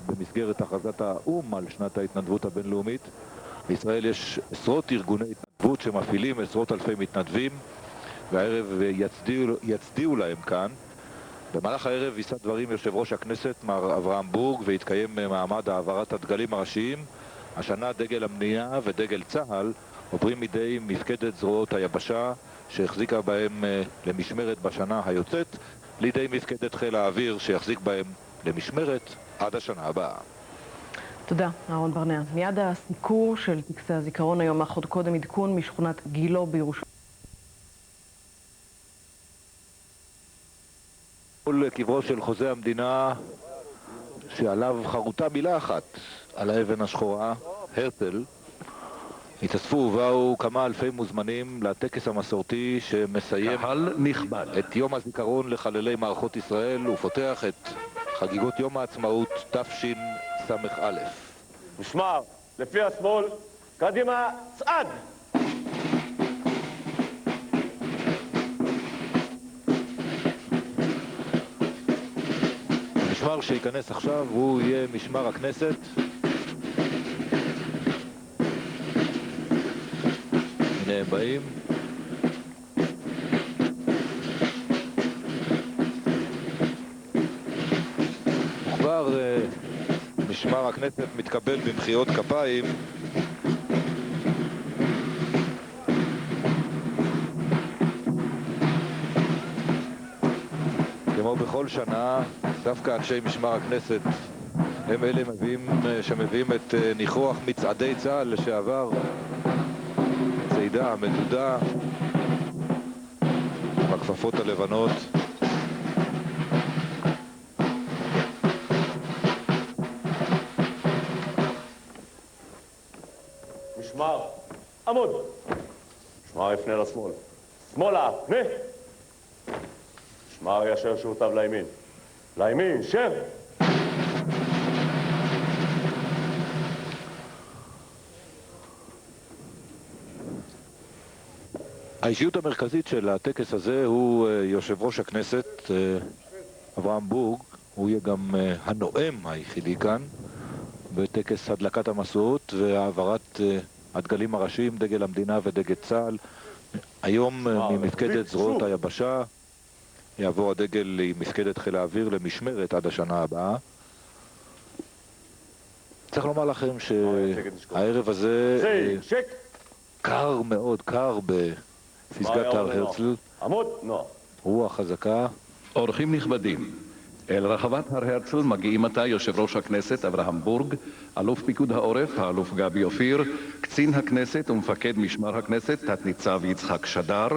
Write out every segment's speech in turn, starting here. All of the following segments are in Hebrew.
במסגרת הכרזת האו"ם על שנת ההתנדבות הבינלאומית. בישראל יש עשרות ארגוני התנדבות שמפעילים עשרות אלפי מתנדבים, והערב יצדיעו להם כאן. במהלך הערב יישא דברים יושב ראש הכנסת מר אברהם בורג, והתקיים מעמד העברת הדגלים הראשיים. השנה דגל המדינה ודגל צה"ל עוברים מידי מפקדת זרועות היבשה שהחזיקה בהם למשמרת בשנה היוצאת, לידי מפקדת חיל האוויר שיחזיק בהם למשמרת עד השנה הבאה. תודה, אהרון ברנע. מיד הסיקור של טקסי הזיכרון היום, אך עוד קודם עדכון משכונת גילו בירושלים. מול קברו של חוזה המדינה שעליו חרוטה מילה אחת על האבן השחורה, הרצל, התאספו ובאו כמה אלפי מוזמנים לטקס המסורתי שמסיים קהל נכבד את יום הזיכרון לחללי מערכות ישראל ופותח את חגיגות יום העצמאות תשס"א. משמר, לפי השמאל, קדימה, צעד! המשמר שייכנס עכשיו הוא יהיה משמר הכנסת. הנה הם באים. וכבר משמר הכנסת מתקבל במחיאות כפיים. כמו בכל שנה, דווקא אנשי משמר הכנסת הם אלה שמביאים את ניחוח מצעדי צה"ל לשעבר, צעידה המדודה עם הכפפות הלבנות. משמר, עמוד. משמר יפנה לשמאל. שמאלה, פנה. משמר ישר שעותיו לימין. לימין, שב. האישיות המרכזית של הטקס הזה הוא יושב ראש הכנסת אברהם בורג. הוא יהיה גם הנואם היחידי כאן בטקס הדלקת המשואות והעברת הדגלים הראשיים, דגל המדינה ודגל צה"ל. היום ממפקדת זרועות היבשה יעבור הדגל למפקדת חיל האוויר למשמרת עד השנה הבאה. צריך לומר לכם שהערב הזה קר מאוד, קר בפסגת הר הרצל. רוח חזקה. אורחים נכבדים, אל רחבת הר הרצל מגיעים עתה יושב ראש הכנסת אברהם בורג, אלוף פיקוד העורף האלוף גבי אופיר, קצין הכנסת ומפקד משמר הכנסת תת ניצב יצחק שדר,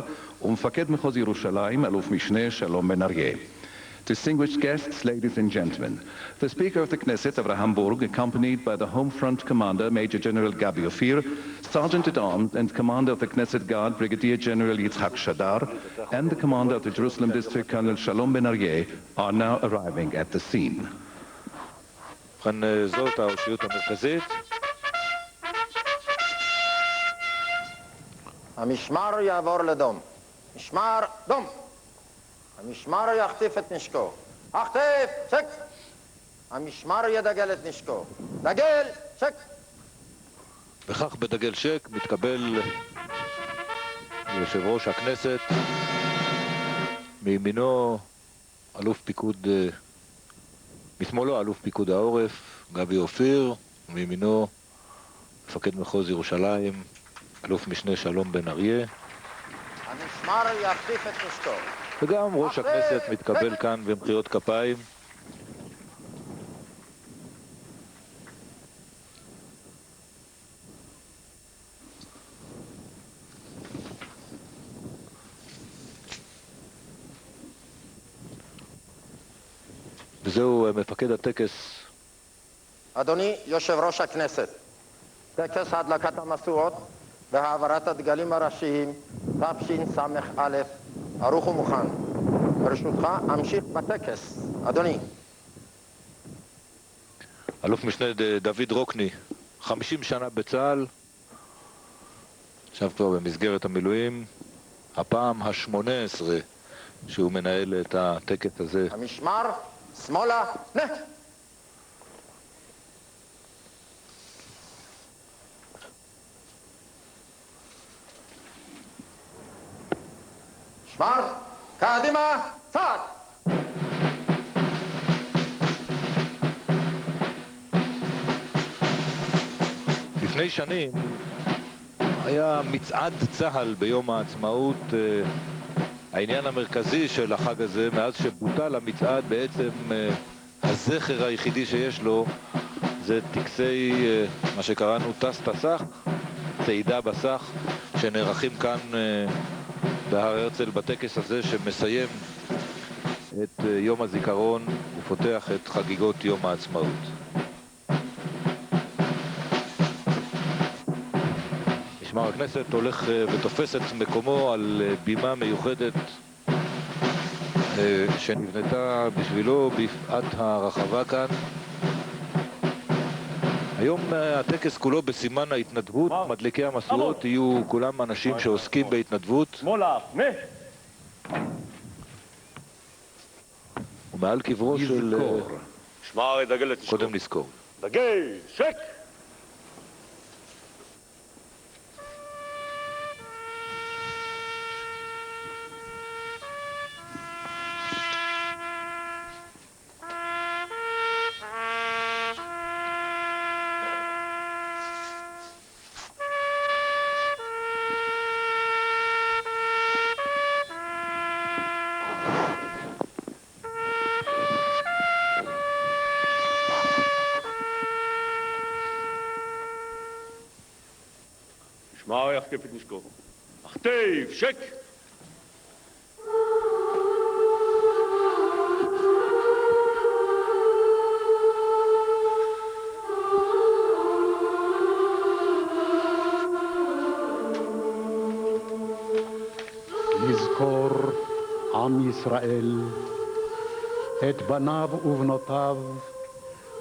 ומפקד מחוז ירושלים אלוף משנה שלום בן אריה. Distinguished guests, ladies and gentlemen, the Speaker of the Knesset, Avraham Burg, accompanied by the Home Front Commander, Major General Gabi Ofir, Sergeant-at-Arms and Commander of the Knesset Guard, Brigadier General Yitzhak Shadar, and the Commander of the Jerusalem District, Colonel Shalom Ben Aryeh, are now arriving at the scene. זאת האושיות המרכזית. המשמר יעבור לדום. משמר, דום. המשמר יחטיף את נשקו. החטיף, צ'ק. המשמר ידגל את נשקו. דגל, צ'ק. וכך בדגל שק מתקבל יושב ראש הכנסת, מימינו אלוף פיקוד, משמאלו אלוף פיקוד העורף גבי אופיר, מימינו מפקד מחוז ירושלים אלוף משנה שלום בן אריה. המשמר יחטיף את נשקו. וגם ראש הכנסת מתקבל כאן במחיאות כפיים. וזהו מפקד הטקס. אדוני יושב ראש הכנסת, טקס הדלקת המשואות והעברת הדגלים הראשיים תשס"א ערוך ומוכן. ברשותך אמשיך בטקס, אדוני. אלוף משנה דוד רוקני, 50 שנה בצה"ל, עכשיו כבר במסגרת המילואים, הפעם ה-18 שהוא מנהל את הטקס הזה. המשמר, שמאלה, נה! משמר, קדימה, צעד! לפני שנים היה מצעד צה"ל ביום העצמאות. העניין המרכזי של החג הזה, מאז שבוטל המצעד, בעצם הזכר היחידי שיש לו זה טקסי מה שקראנו טס תסך, צעידה בסך, שנערכים כאן בהר הרצל בטקס הזה שמסיים את יום הזיכרון ופותח את חגיגות יום העצמאות. משמר הכנסת הולך ותופס את מקומו על בימה מיוחדת שנבנתה בשבילו בפאת הרחבה כאן. היום הטקס כולו בסימן ההתנדבות. מדליקי המשואות יהיו כולם אנשים שעוסקים בהתנדבות. שמאלה, פנה! ומעל קברו של... משמר, דגל את נשקו. קודם לזכור. דגל, שק! משמר יחטף את נשקו. החטף, שק! יזכור עם ישראל את בניו ובנותיו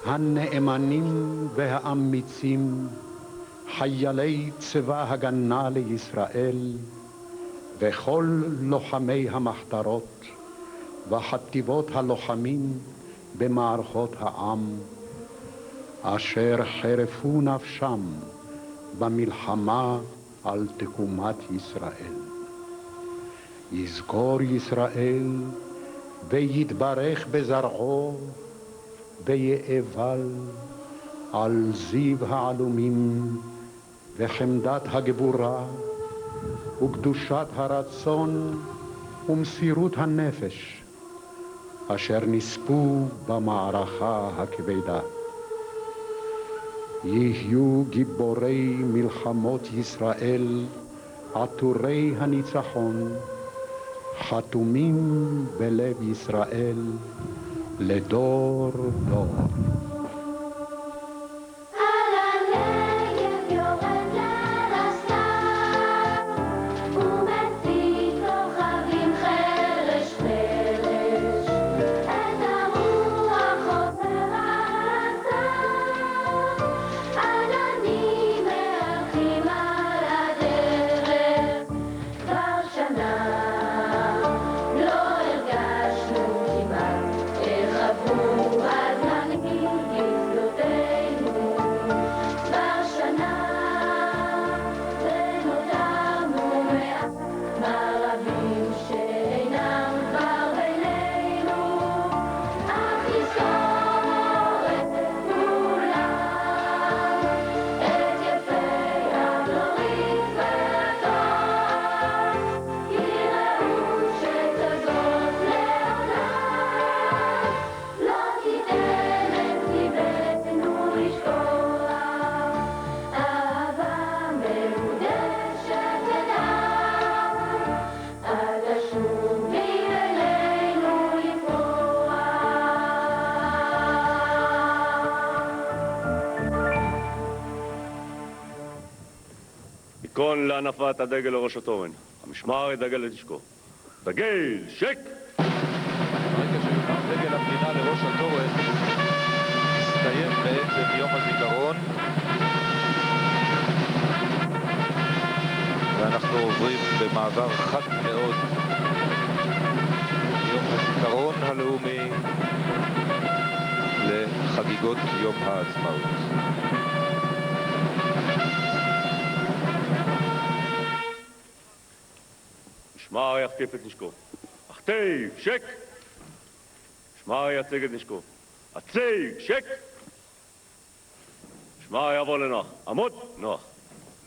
הנאמנים והאמיצים, חיילי צבא הגנה לישראל וכל לוחמי המחתרות וחטיבות הלוחמים במערכות העם, אשר חירפו נפשם במלחמה על תקומת ישראל. יזכור ישראל ויתברך בזרעו ויאבל על זיו העלומים וחמדת הגבורה וקדושת הרצון ומסירות הנפש אשר נספו במערכה הכבדה. יהיו גיבורי מלחמות ישראל עטורי הניצחון, חתומים בלב ישראל לדור דור. היכון להנפת הדגל לראש התורן. המשמר ידגל את נשקו. דגל, שק! ברגע שיונף דגל המדינה לראש התורן, מסתיים בעצם יום הזיכרון, ואנחנו עוברים במעבר חד מאוד יום הזיכרון הלאומי לחגיגות יום העצמאות. המשמר יחטיף את נשקו. הכתיב, שק! המשמר יציג את נשקו. הציג, שק! המשמר יעבור לנוח. עמוד, נוח.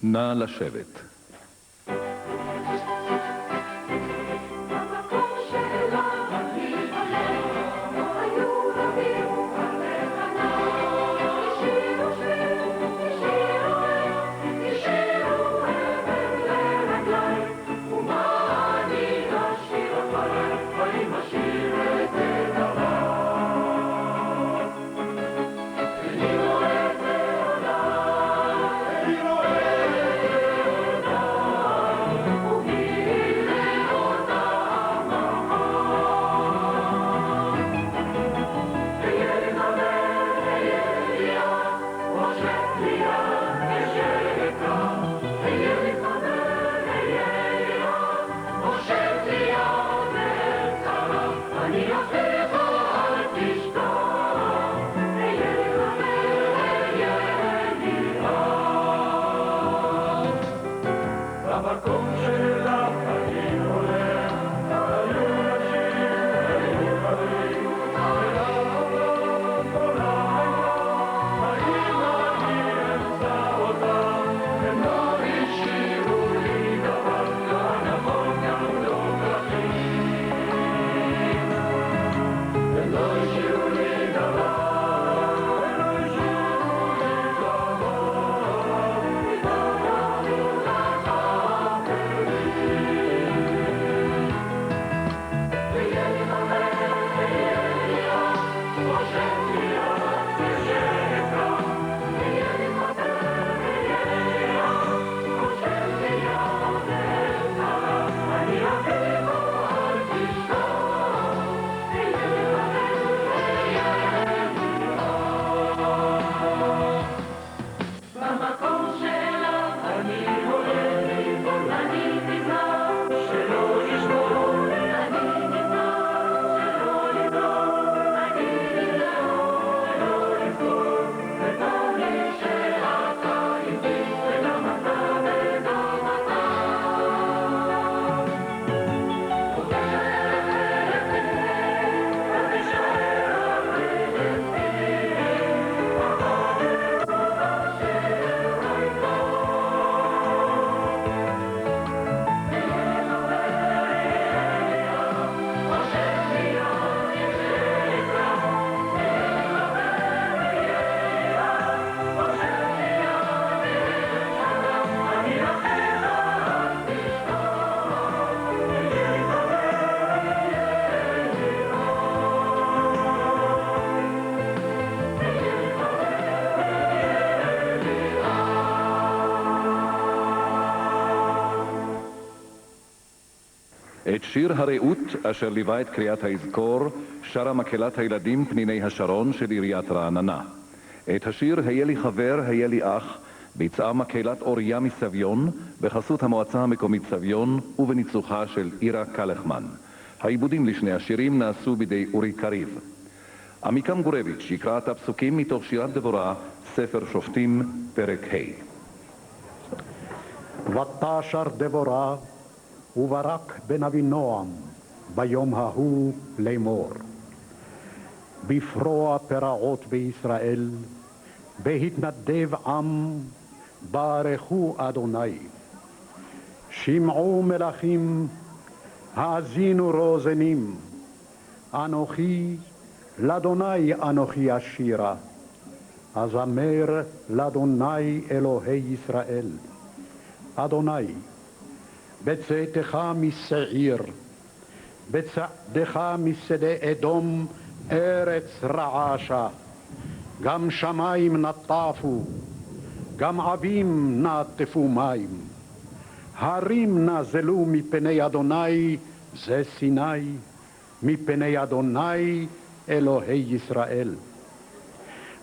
נא לשבת. את שיר הרעות אשר ליווה את קריאת האזכור שרה מקהלת הילדים פניני השרון של עיריית רעננה. את השיר "היה לי חבר, היה לי אח" ביצעה מקהלת אוריה מסביון בחסות המועצה המקומית סביון ובניצוחה של אירה קלחמן. העיבודים לשני השירים נעשו בידי אורי קריב. עמיקם גורביץ' יקרא את הפסוקים מתוך שירת דבורה, ספר שופטים, פרק ה'. ותשר דבורה וברק בן אבינועם ביום ההוא לאמור. בפרוע פרעות בישראל, בהתנדב עם, ברכו אדוני. שמעו מלכים, האזינו רוזנים. אנוכי, לאדוני אנוכי אשירה. אזמר לאדוני אלוהי ישראל. אדוני, בצאתך משעיר, בצעדך משדה אדום, ארץ רעשה. גם שמיים נטפו, גם עבים נטפו מים. הרים נזלו מפני אדוני, זה סיני, מפני אדוני אלוהי ישראל.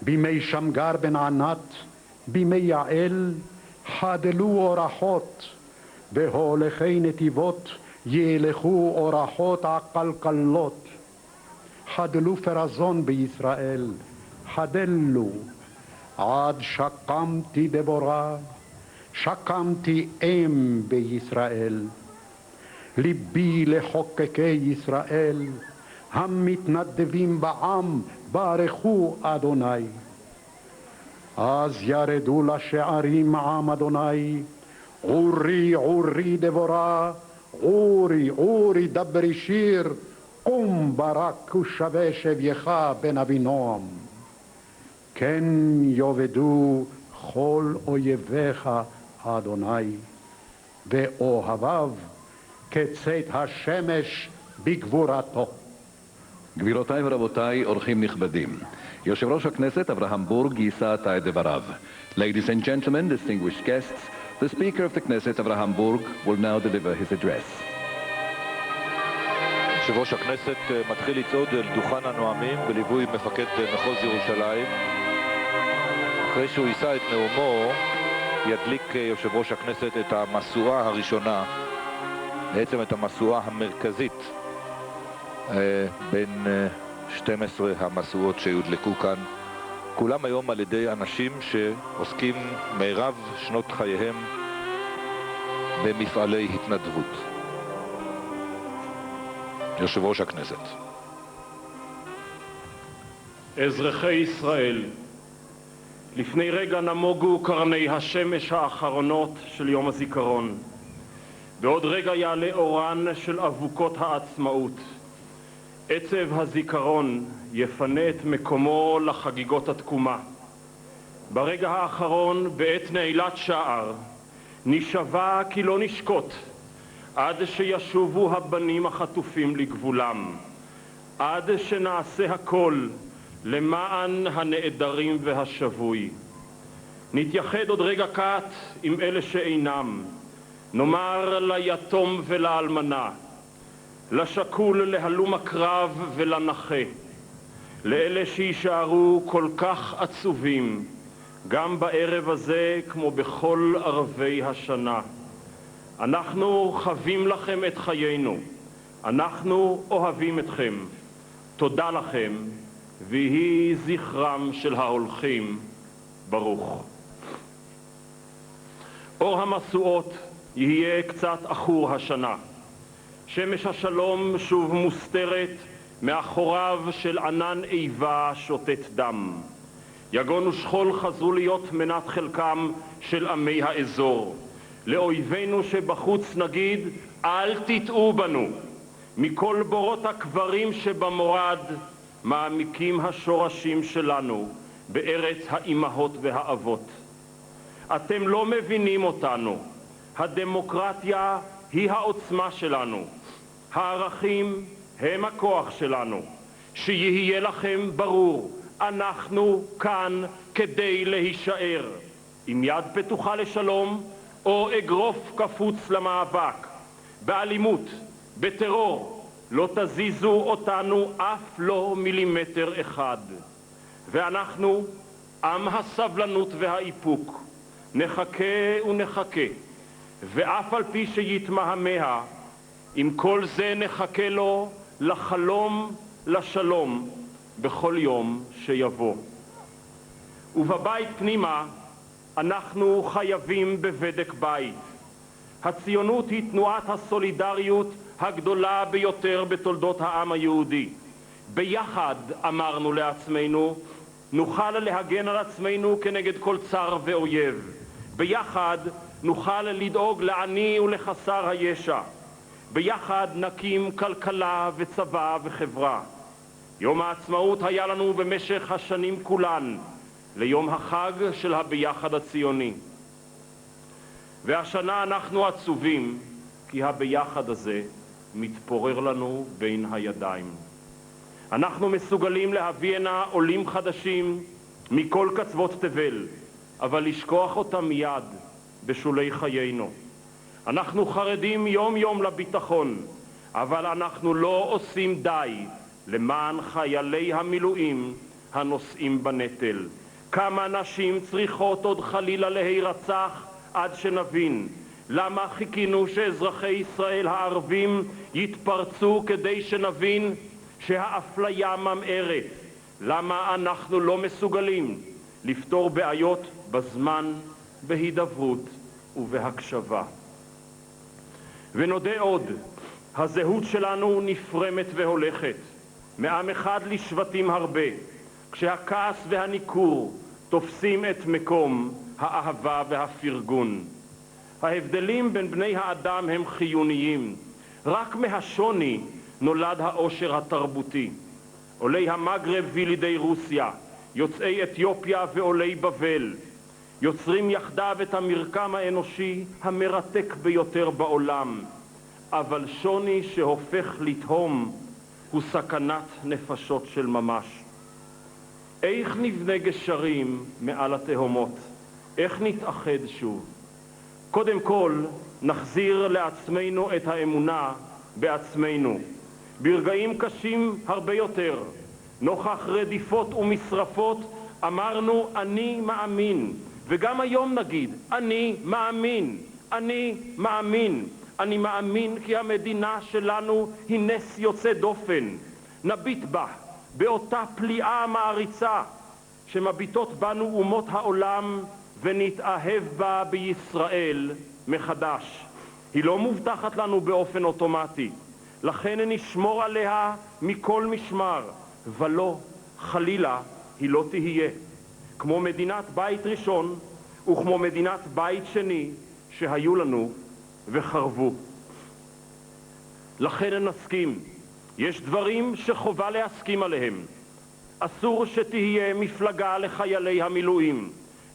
בימי שמגר בן ענת, בימי יעל, חדלו אורחות, בהולכי נתיבות ילכו אורחות עקלקלות. חדלו פרזון בישראל, חדלו, עד שקמתי דבורה, שקמתי אם בישראל. ליבי לחוקקי ישראל, המתנדבים בעם, ברכו אדוני. אז ירדו לשערים עם אדוני, עורי עורי דבורה, עורי עורי דברי שיר, קום ברק ושווה שבייך בן אבינועם. כן יאבדו כל אויביך אדוני, ואוהביו כצאת השמש בגבורתו. גבירותיי ורבותיי, אורחים נכבדים, יושב ראש הכנסת אברהם בורג יישא עתה את דבריו. Ladies and gentlemen, distinguished guests, the Speaker of the Knesset, Avraham Burg, will now deliver his address. יושב ראש הכנסת מתחיל לצעוד אל דוכן הנואמים בליווי מפקד מחוז ירושלים. אחרי שהוא יישא את נאומו, ידליק יושב ראש הכנסת את המשואה הראשונה, בעצם את המשואה המרכזית בין 12 המשואות שיודלקו כאן, כולם היום על ידי אנשים שעוסקים מירב שנות חייהם במפעלי התנדבות. יושב ראש הכנסת. אזרחי ישראל, לפני רגע נמוגו קרני השמש האחרונות של יום הזיכרון. בעוד רגע יעלה אורן של אבוקות העצמאות. עצב הזיכרון יפנה את מקומו לחגיגות התקומה. ברגע האחרון, בעת נעילת שער, נשבע כי לא נשקוט, עד שישובו הבנים החטופים לגבולם, עד שנעשה הכל למען הנעדרים והשבוי. נתייחד עוד רגע קט עם אלה שאינם, נאמר ליתום ולאלמנה, לשקול להלום הקרב ולנכה, לאלה שישארו כל כך עצובים, גם בערב הזה כמו בכל ערבי השנה. אנחנו חבים לכם את חיינו, אנחנו אוהבים אתכם. תודה לכם, ויהי זכרם של ההולכים ברוך. אור המשואות יהיה קצת אחור השנה. שמש השלום שוב מוסתרת מאחוריו של ענן איבה שוטט דם. יגון ושכול חזרו להיות מנת חלקם של עמי האזור. לאויבינו שבחוץ נגיד, אל תטעו בנו. מכל בורות הקברים שבמורד מעמיקים השורשים שלנו בארץ האימהות והאבות. אתם לא מבינים אותנו. הדמוקרטיה היא העוצמה שלנו. הערכים הם הכוח שלנו. שיהיה לכם ברור, אנחנו כאן כדי להישאר. עם יד פתוחה לשלום או אגרוף קפוץ למאבק. באלימות, בטרור, לא תזיזו אותנו אף לא מילימטר אחד. ואנחנו, עם הסבלנות והאיפוק, נחכה ונחכה, ואף על פי שיתמהמה, עם כל זה נחכה לו לחלום, לשלום, בכל יום שיבוא. ובבית פנימה אנחנו חייבים בבדק בית. הציונות היא תנועת הסולידריות הגדולה ביותר בתולדות העם היהודי. ביחד, אמרנו לעצמנו, נוכל להגן על עצמנו כנגד כל צר ואויב. ביחד נוכל לדאוג לעני ולחסר הישע. ביחד נקים כלכלה וצבא וחברה. יום העצמאות היה לנו במשך השנים כולן ליום החג של הביחד הציוני. והשנה אנחנו עצובים כי הביחד הזה מתפורר לנו בין הידיים. אנחנו מסוגלים להביא הנה עולים חדשים מכל קצוות תבל, אבל לשכוח אותם מיד בשולי חיינו. אנחנו חרדים יום יום לביטחון, אבל אנחנו לא עושים די למען חיילי המילואים הנושאים בנטל. כמה נשים צריכות עוד חלילה להירצח עד שנבין למה חיכינו שאזרחי ישראל הערבים יתפרצו כדי שנבין שהאפליה ממארת. למה אנחנו לא מסוגלים לפתור בעיות בזמן, בהידברות ובהקשבה. ונודה עוד הזהות שלנו נפרמת והולכת, מעם אחד לשבטים הרבה, כשהכעס והניכור תופסים את מקום האהבה והפרגון. ההבדלים בין בני האדם הם חיוניים, רק מהשוני נולד העושר התרבותי. עולי המגרב וילידי רוסיה, יוצאי אתיופיה ועולי בבל, יוצרים יחדיו את המרקם האנושי המרתק ביותר בעולם, אבל שוני שהופך לתהום הוא סכנת נפשות של ממש. איך נבנה גשרים מעל התהומות? איך נתאחד שוב? קודם כל, נחזיר לעצמנו את האמונה בעצמנו. ברגעים קשים הרבה יותר, נוכח רדיפות ומשרפות, אמרנו אני מאמין, וגם היום נגיד אני מאמין, אני מאמין. אני מאמין כי המדינה שלנו היא נס יוצא דופן. נביט בה באותה פליאה מעריצה שמביטות בנו אומות העולם, ונתאהב בה בישראל מחדש. היא לא מובטחת לנו באופן אוטומטי, לכן נשמור עליה מכל משמר, ולא, חלילה, היא לא תהיה. כמו מדינת בית ראשון וכמו מדינת בית שני שהיו לנו וחרבו. לכן נסכים, יש דברים שחובה להסכים עליהם. אסור שתהיה מפלגה לחיילי המילואים.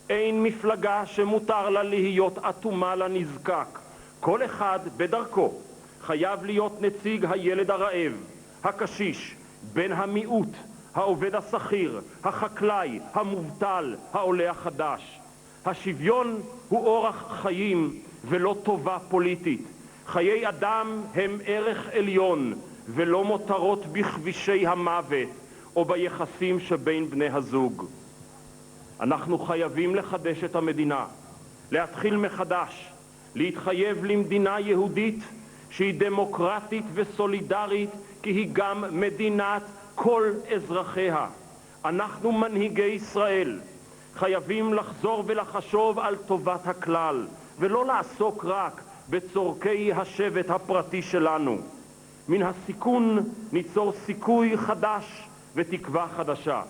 אין מפלגה שמותר לה להיות אטומה לנזקק. כל אחד בדרכו חייב להיות נציג הילד הרעב, הקשיש, בן המיעוט, העובד השכיר, החקלאי, המובטל, העולה החדש. השוויון הוא אורח חיים ולא טובה פוליטית. חיי אדם הם ערך עליון ולא מותרות בכבישי המוות או ביחסים שבין בני הזוג. אנחנו חייבים לחדש את המדינה, להתחיל מחדש, להתחייב למדינה יהודית שהיא דמוקרטית וסולידרית, כי היא גם מדינת כל אזרחיה. אנחנו מנהיגי ישראל חייבים לחזור ולחשוב על טובת הכלל, ולא לעסוק רק בצורכי השבט הפרטי שלנו. מן הסיכון ניצור סיכוי חדש ותקווה חדשה.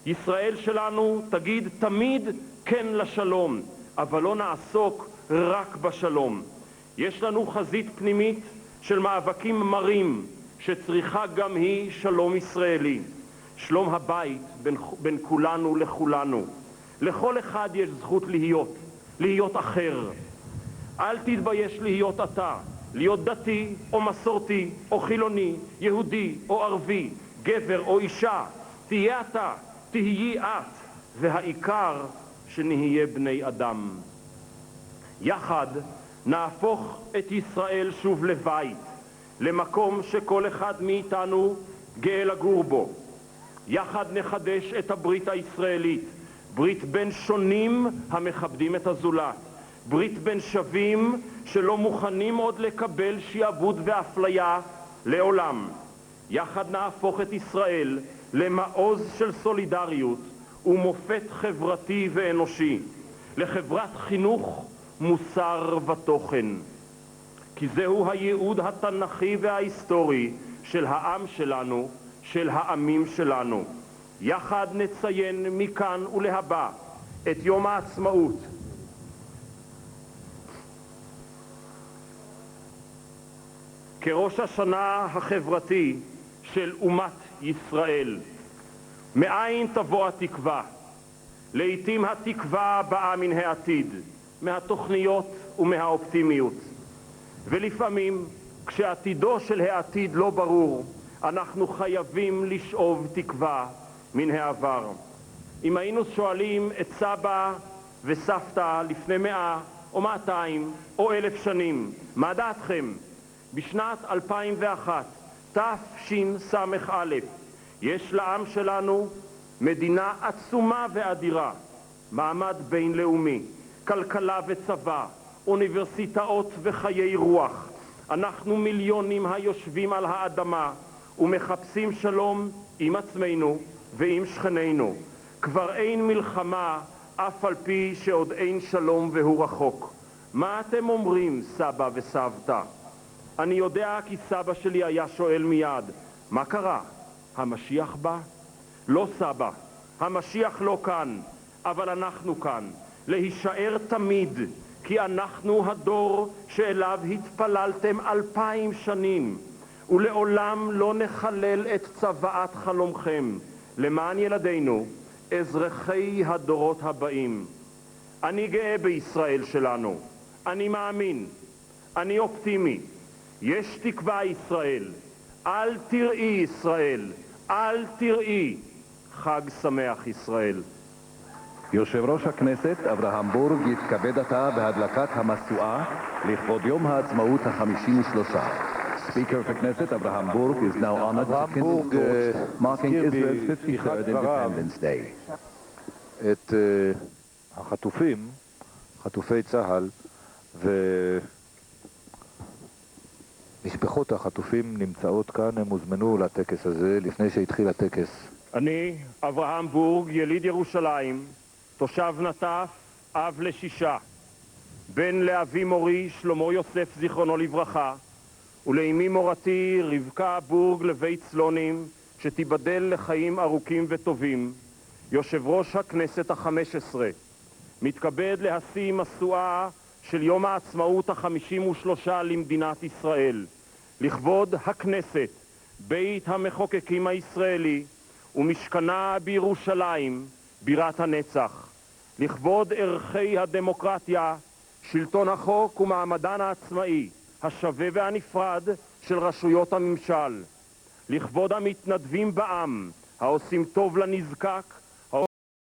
ישראל שלנו תגיד תמיד כן לשלום, אבל לא נעסוק רק בשלום. יש לנו חזית פנימית של מאבקים מרים שצריכה גם היא שלום ישראלי. שלום הבית בין כולנו לכולנו. לכל אחד יש זכות להיות אחר. אל תתבייש להיות אתה, להיות דתי או מסורתי או חילוני, יהודי או ערבי, גבר או אישה. תהיה אתה, תהיי את, והעיקר שנהיה בני אדם. יחד נהפוך את ישראל שוב לבית, למקום שכל אחד מאיתנו גאה לגור בו. יחד נחדש את הברית הישראלית, ברית בין שונים המכבדים את הזולת, ברית בין שווים שלא מוכנים עוד לקבל שיעבוד ואפליה לעולם. יחד נהפוך את ישראל למעוז של סולידריות ומופת חברתי ואנושי, לחברת חינוך, מוסר ותוכן. כי זהו הייעוד התנ"כי וההיסטורי של העם שלנו, של העמים שלנו. יחד נציין מכאן ולהבא את יום העצמאות, כראש השנה החברתי של אומת ישראל. מאין תבוא התקווה? לעתים התקווה באה מן העתיד, מהתוכניות ומהאופטימיות. ולפעמים, כשעתידו של העתיד לא ברור, אנחנו חייבים לשאוב תקווה מן העבר. אם היינו שואלים את סבא וסבתא לפני 100 או 200 או 1000 שנים, מה דעתכם? בשנת 2001, תשס"א, יש לעם שלנו מדינה עצומה ואדירה, מעמד בינלאומי, כלכלה וצבא, אוניברסיטאות וחיי רוח. אנחנו מיליונים היושבים על האדמה ומחפשים שלום עם עצמנו ועם שכנינו. כבר אין מלחמה אף על פי שעוד אין שלום והוא רחוק. מה אתם אומרים, סבא וסבתא? אני יודע כי סבא שלי היה שואל מיד, מה קרה? המשיח בא? לא סבא, המשיח לא כאן, אבל אנחנו כאן, להישאר תמיד, כי אנחנו הדור שאליו התפללתם 2000 שנים, ולעולם לא נחלל את צוואת חלומכם, למען ילדינו, אזרחי הדורות הבאים. אני גאה בישראל שלנו, אני מאמין, אני אופטימי. יש תקווה ישראל, אל תראי ישראל, אל תראי. חג שמח ישראל. יושב ראש הכנסת אברהם בורג יתכבד עתה בהדלקת המשואה לכבוד יום העצמאות ה-53. Speaker of the Knesset Abraham Burg is now honored to kindle torch marking Israel's 53rd Independence Day. את החטופים, חטופי צה"ל ומשפחות החטופים נמצאות כאן, הם הוזמנו לטקס הזה לפני שהתחיל הטקס. אני, אברהם בורג, יליד ירושלים, תושב נטף, אב לשישה, בן לאבי מורי שלמה יוסף זיכרונו לברכה, ולאמי מורתי רבקה בורג לבית צלונים, שתיבדל לחיים ארוכים וטובים, יושב ראש הכנסת ה-15, מתכבד להשיא משואה של יום העצמאות ה-53 למדינת ישראל, לכבוד הכנסת, בית המחוקקים הישראלי, ומשכנה בירושלים, בירת הנצח, לכבוד ערכי הדמוקרטיה, שלטון החוק ומעמדן העצמאי, השווה והנפרד של רשויות הממשל, לכבוד המתנדבים בעם, העושים טוב לנזקק